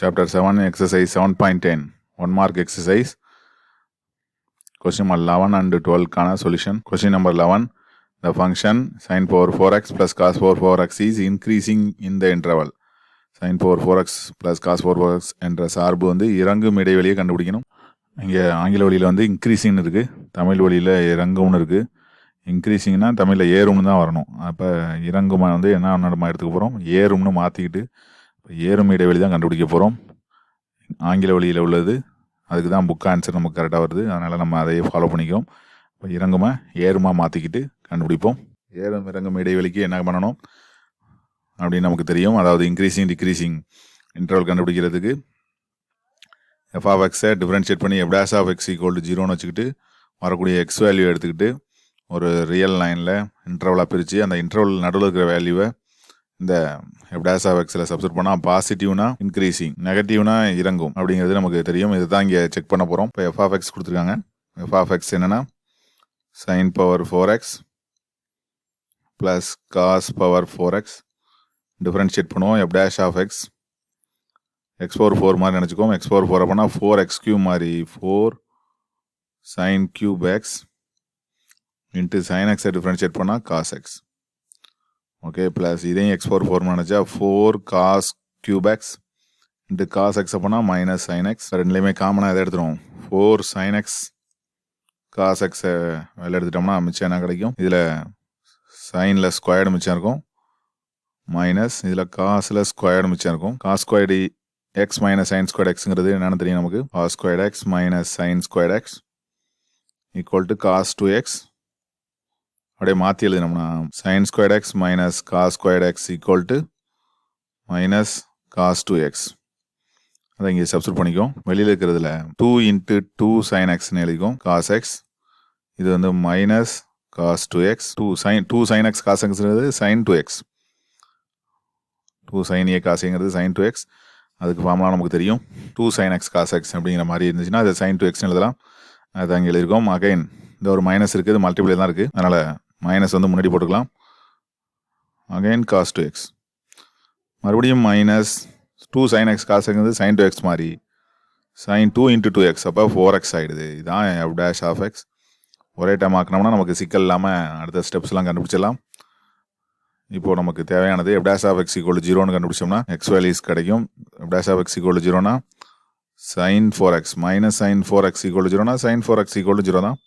Chapter 7, exercise 7.10, 1 mark exercise. Question number 11 and 12 kana solution. Question number 11, the function sin power 4x plus cos power 4x is increasing in the interval. Sin power 4x plus cos power 4x என்ற சார்பு வந்து இறங்கும் இடைவெளியை கண்டுபிடிக்கணும். இங்கே ஆங்கில வழியில் வந்து இன்க்ரீசிங்னு இருக்குது, தமிழ் வழியில் இறங்கும்னு இருக்குது. இன்க்ரீசிங்னா தமிழில் ஏறும்னு தான் வரணும். அப்போ இறங்குமா வந்து என்ன நம்ம எடுத்துக்க போகிறோம், ஏறும்னு மாற்றிக்கிட்டு ஏறும் இடைவெளி தான் கண்டுபிடிக்க போகிறோம். ஆங்கில வழியில் உள்ளது, அதுக்கு தான் புக் ஆன்சர் நமக்கு கரெக்டாக வருது. அதனால் நம்ம அதையே ஃபாலோ பண்ணிக்கிறோம். இப்போ இறங்குமா ஏறுமா மாற்றிக்கிட்டு கண்டுபிடிப்போம். ஏறும் இறங்கும் இடைவெளிக்கு என்ன பண்ணணும் அப்படின்னு நமக்கு தெரியும். அதாவது இன்க்ரீசிங் டிக்ரீசிங் இன்டர்வல் கண்டுபிடிக்கிறதுக்கு எஃப் ஆஃப் எக்ஸை டிஃப்ரென்ஷியேட் பண்ணி F dash of X equal to 0ன்னு வச்சுக்கிட்டு வரக்கூடிய எக்ஸ் வேல்யூ எடுத்துக்கிட்டு ஒரு ரியல் லைனில் இன்டர்வலாக பிரித்து அந்த இன்டர்வல் நடுவில் இருக்கிற வேல்யூவை இந்த எஃப் டேஷ் ஆஃப் எக்ஸில் சப்ஸ்டிட் பண்ணால் பாசிட்டிவ்னா இன்க்ரீசிங், நெகட்டிவ்னா இறங்கும் அப்படிங்கிறது நமக்கு தெரியும். இதுதான் இங்கே செக் பண்ண போகிறோம். இப்போ எஃப் ஆஃப் எக்ஸ் கொடுத்துருக்காங்க. எஃப் ஆஃப் எக்ஸ் என்னென்னா sine power 4x plus cos power 4x differentiate பண்ணுவோம். F dash of X X power 4 மாதிரி நினச்சிக்கோம். எக்ஸ் பவர் 4 அப்படின்னா 4x³ மாதிரி 4 sine cube x into sine எக்ஸை டிஃப்ரென்ஷியேட் பண்ணால் காஸ் எக்ஸ். ஓகே, ப்ளஸ் இதையும் x power 4 நினச்சா 4 cos cube x into cos x அப்போனா minus sine x. ரெண்டுலேயுமே காமனாக எதை எடுத்துருவோம், 4 சைன் எக்ஸ் காஸ் எக்ஸை வெளில எடுத்துட்டோம்னா மிச்சம் என்ன கிடைக்கும், இதில் சைனில் ஸ்கொயர்டு மிச்சம் இருக்கும், மைனஸ் இதில் காசில் ஸ்கொயர்டு மிச்சம் இருக்கும். Cos squared X minus sine squared எக்ஸுங்கிறது என்னென்னு தெரியும் நமக்கு. Cos squared X minus sine squared X equal to cos 2x. அப்படியே மாற்றி எழுதினோம்னா sine squared X minus cos squared X equal to minus cos 2x. அதை இங்கே சப்ஸ்டிட் பண்ணிக்கும். வெளியில் இருக்கிறதுல 2 இன்ட்டு 2 சைன் எக்ஸ்ன்னு எழுதிக்கும் காஸ் எக்ஸ். இது வந்து minus cos 2x. 2 sine X cos எக்ஸ்ங்கிறது சைன் 2x. 2 சைன் ஏ காசுங்கிறது சைன் 2x. அதுக்கு ஃபார்முலா நமக்கு தெரியும். 2 சைன் எக்ஸ் காஸ் எக்ஸ் அப்படிங்கிற மாதிரி இருந்துச்சுன்னா அது சைன் 2xன்னு எழுதலாம். அதை அங்கே எழுதியிருக்கோம். அகைன் இந்த ஒரு மைனஸ் இருக்குது, மல்டிபிளே தான் இருக்குது, அதனால் மைனஸ் வந்து முன்னாடி போட்டுக்கலாம். அகைன் காஸ் 2x, மறுபடியும் மைனஸ் 2 சைன் எக்ஸ் காசுங்கிறது சைன் 2x மாதிரி சைன் 2 இன்ட்டு 2x அப்போ 4x ஆகிடுது. இதுதான் எஃப் டேஷ் ஆஃப் எக்ஸ். ஒரே டைம் ஆக்கினோம்னா நமக்கு சிக்கல் இல்லாமல் அடுத்த ஸ்டெப்ஸ்லாம் கண்டுபிடிச்சிடலாம். இப்போது நமக்கு தேவையானது F dash of X equal 0ன்னு கண்டுபிடிச்சோம்னா எக்ஸ் வேல்யூஸ் கிடைக்கும். F dash of X equal 0னா sine 4x minus sine 4x equal 0னா சைன் 4x ஈக்குவல் 0 தான்.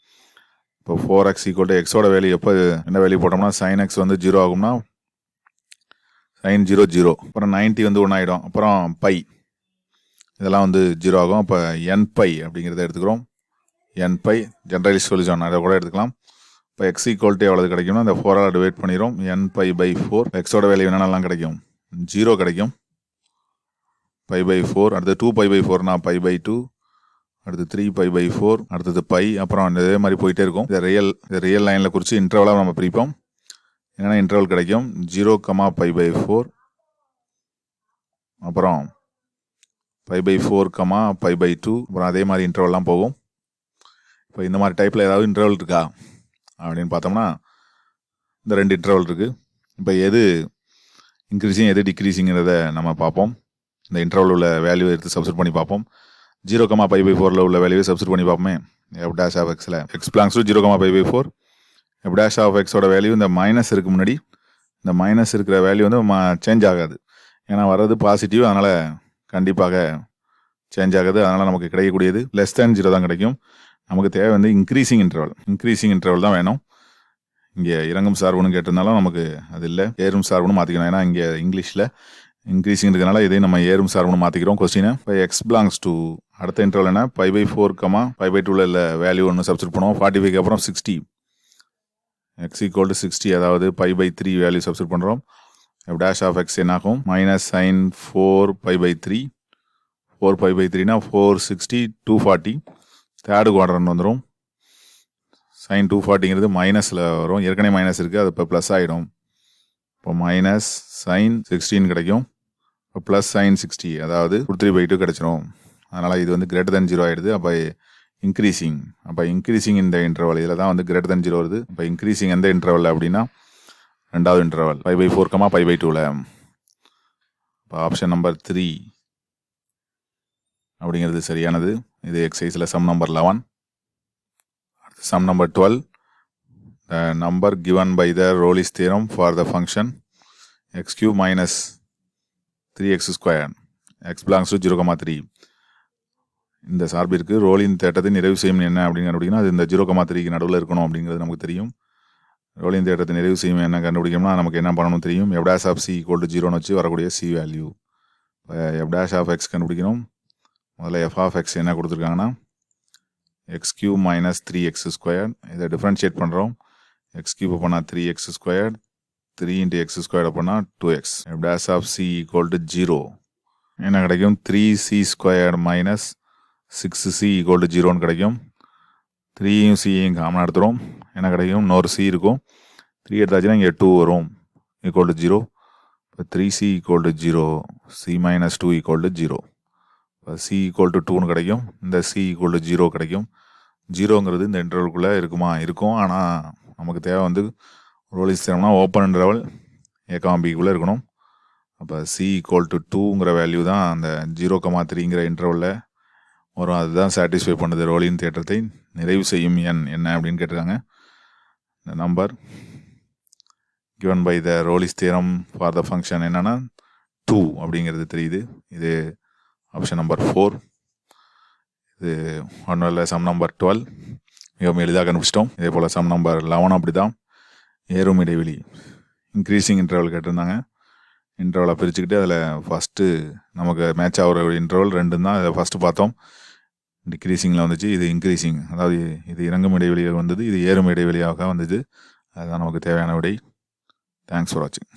இப்போ 4x ஈக்குவல் டு எக்ஸோட வேல்யூ எப்போ என்ன வேல்யூ போட்டோம்னா சைன் எக்ஸ் வந்து 0 ஆகும்னா சைன் 0 0, அப்புறம் 90 வந்து 1 ஆகிடும், அப்புறம் பை இதெல்லாம் வந்து 0 ஆகும். அப்போ என் பை அப்படிங்கிறத எடுத்துக்கிறோம். என் பை ஜென்ரலி சொல்யூஷன் அதை கூட எடுத்துக்கலாம். இப்போ எக்ஸ் ஈக்குவல் டு எவ்வளவு கிடைக்கும்னா இந்த 4ஆல் டிவைட் பண்ணிடும். என் பை பை 4. எக்ஸோட வேல்யூ என்னென்னலாம் கிடைக்கும், 0 கிடைக்கும், பை பை 4. அடுத்து 2 பை பை 4னா பை பை 2, அடுத்து 3 பை பை 4, அடுத்தது பை, அப்புறம் இதே மாதிரி போயிட்டே இருக்கும். இந்த ரியல் லைனில் குறித்து இன்டர்வலாக நம்ம பிரிப்போம். என்னென்ன இன்டர்வல் கிடைக்கும், 0, பை பை 4, அப்புறம் பை பை 4, பை பை 2, அப்புறம் அதே மாதிரி இன்டர்வல்லாம் போகும். இப்போ இந்த மாதிரி டைப்பில் ஏதாவது இன்டர்வல் இருக்கா அப்படின்னு பார்த்தோம்னா இந்த 2 இன்டர்வல் இருக்குது. இப்போ எது இன்க்ரீசிங் எது டிக்ரீசிங்கிறத நம்ம பார்ப்போம். இந்த இன்டர்வல் உள்ள வேல்யூ எடுத்து சப்ஸ்டிட் பண்ணி பார்ப்போம். 0, பை பை 4ல் உள்ள வேல்யூவை சப்ஸ்டிட் பண்ணி பார்ப்போமே. எஃப் டேஷ் ஆஃப் எக்ஸில் x belongs to 0, pi by 4. F dash of எக்ஸோட வேல்யூ இந்த மைனஸ் இருக்கு முன்னாடி, இந்த மைனஸ் இருக்கிற வேல்யூ வந்து சேஞ்ச் ஆகாது. ஏன்னா வர்றது பாசிட்டிவ், அதனால் கண்டிப்பாக சேஞ்ச் ஆகாது. அதனால் நமக்கு கிடைக்கக்கூடியது லெஸ் தேன் 0 தான் கிடைக்கும். நமக்கு தேவை வந்து இன்க்ரீசிங் இன்டர்வல் தான் வேணும். இங்கே இறங்கும் சார்புன்னு கேட்டிருந்தாலும் நமக்கு அது இல்லை, ஏறும் சார்புன்னு மாற்றிக்கணும். ஏன்னா இங்கே இங்கிலீஷில் இன்க்ரீசிங் இருக்கிறதுனால இதையும் நம்ம ஏறும் சார்புன்னு மாற்றிக்கிறோம் கொஸ்டினை. இப்போ எக்ஸ் பிலாங்ஸ் டு அடுத்த இன்டர்வல் என்ன, பை பை 4, பை பை 2ல் இல்லை வேல்யூ ஒன்று சப்ஸ்டிட் பண்ணுவோம். 45 அப்புறம் 60, எக்ஸ் ஈக்குவல் டு 60, அதாவது பை பை 3 வேல்யூ சப்ஸ்டிட் பண்ணுறோம். எஃப் டேஷ் ஆஃப் எக்ஸ் என்னாகும், minus sine 4 pi by 3, 4 pi by 3னா 460, 240, தேர்டு குவாட்ரண்ட் வந்துடும். சைன் 240ங்கிறது மைனஸில் வரும், ஏற்கனவே மைனஸ் இருக்குது, அது இப்போ ப்ளஸ் ஆகிடும். இப்போ மைனஸ் சைன் 16 கிடைக்கும், இப்போ ப்ளஸ் சைன் 60, அதாவது 3/2 கிடச்சிரும். அதனால் இது வந்து கிரேட்டர் தென் 0 ஆகிடுது. அப்போ இன்க்ரீசிங் இந்த இன்டர்வல் இதில் தான் வந்து கிரேட்டர் தென் 0 வருது. இப்போ இன்க்ரீசிங் எந்த இன்டர்வல் அப்படின்னா ரெண்டாவது interval pi by 4, pi by 2ல். இப்போ ஆப்ஷன் நம்பர் 3 அப்படிங்கிறது சரியானது. இது எக்ஸசைஸில் some number 11. Some number 12. The number given by the Rolle's theorem for the function x cube minus 3x squared x belongs to 0,3. இந்த சார்பிற்கு ரோலின் தேற்றத்தை நிறைவு செய்யும் என்ன அப்படின்னு கண்டுபிடிக்கணும். அது இந்த 0,3க்கு நடுவில் இருக்கணும் அப்படிங்கிறது நமக்கு தெரியும். ரோலின் தேற்றத்தை நிறைவு செய்யும் என்ன கண்டுபிடிக்கணும்னா நமக்கு என்ன பண்ணணும் தெரியும். f dash of c equal to 0ன்னு வச்சு வரக்கூடிய c value. f dash of x கண்டுபிடிக்கணும். முதல்ல f of x என்ன கொடுத்துருக்காங்கன்னா x cube minus 3x squared. இதை டிஃப்ரென்ஷியேட் பண்ணுறோம். x cube பண்ணால் 3x squared, 3 into x squared பண்ணால் 2x. f dash of c equal to 0 என்ன கிடைக்கும். 3c squared minus 6c equal to 0ன்னு கிடைக்கும். 3யும் cயும் காமனாக எடுத்துரும். என்ன கிடைக்கும். இன்னொரு c இருக்கும். 3 எடுத்தாச்சுன்னா இங்கே 2 வரும். equal to 0. இப்போ 3c equal to 0, c minus 2 equal to 0. இப்போ c equal to 2ன்னு கிடைக்கும். இந்த c equal to 0 கிடைக்கும். 0ங்கிறது இந்த இன்டர்வலுக்குள்ளே இருக்குமா இருக்கும். ஆனால் நமக்கு தேவை வந்து ரோலிஸ் தேரம்னா ஓப்பன் இன்டர்வல் a,b இருக்கணும். அப்போ c equal to 2ங்கிற வேல்யூ தான் அந்த 0,3ங்கிற இன்டர்வலில் வரும். அதுதான் சாட்டிஸ்ஃபை பண்ணுது ரோலின் தேற்றத்தை நிறைவு செய்யும் எண் என்ன அப்படின்னு கேட்டிருக்காங்க. இந்த number given by the Rolle's theorem for the function என்னன்னா 2 அப்படிங்கிறது தெரியுது. இது ஆப்ஷன் நம்பர் 4. இது ஒன்றில் சம் நம்பர் 12 மிகவும் எளிதாக கண்டுபிடிச்சிட்டோம். இதே போல் சம் நம்பர் 11 அப்படி தான். ஏறும் இடைவெளி இன்க்ரீசிங் இன்டர்வல் கேட்டிருந்தாங்க. இன்டர்வலை பிரிச்சுக்கிட்டு அதில் ஃபஸ்ட்டு நமக்கு மேட்ச் ஆகிற இன்டர்வல் 2 தான். அதை ஃபஸ்ட்டு பார்த்தோம். டிக்ரீசிங்கில் வந்துச்சு. இது இன்க்ரீசிங், அதாவது இது இறங்கும் இடைவெளியாக வந்தது. இது ஏறும் இடைவெளியாக வந்தது. அதுதான் நமக்கு தேவையான விடை. தேங்க்ஸ் ஃபார் வாட்சிங்.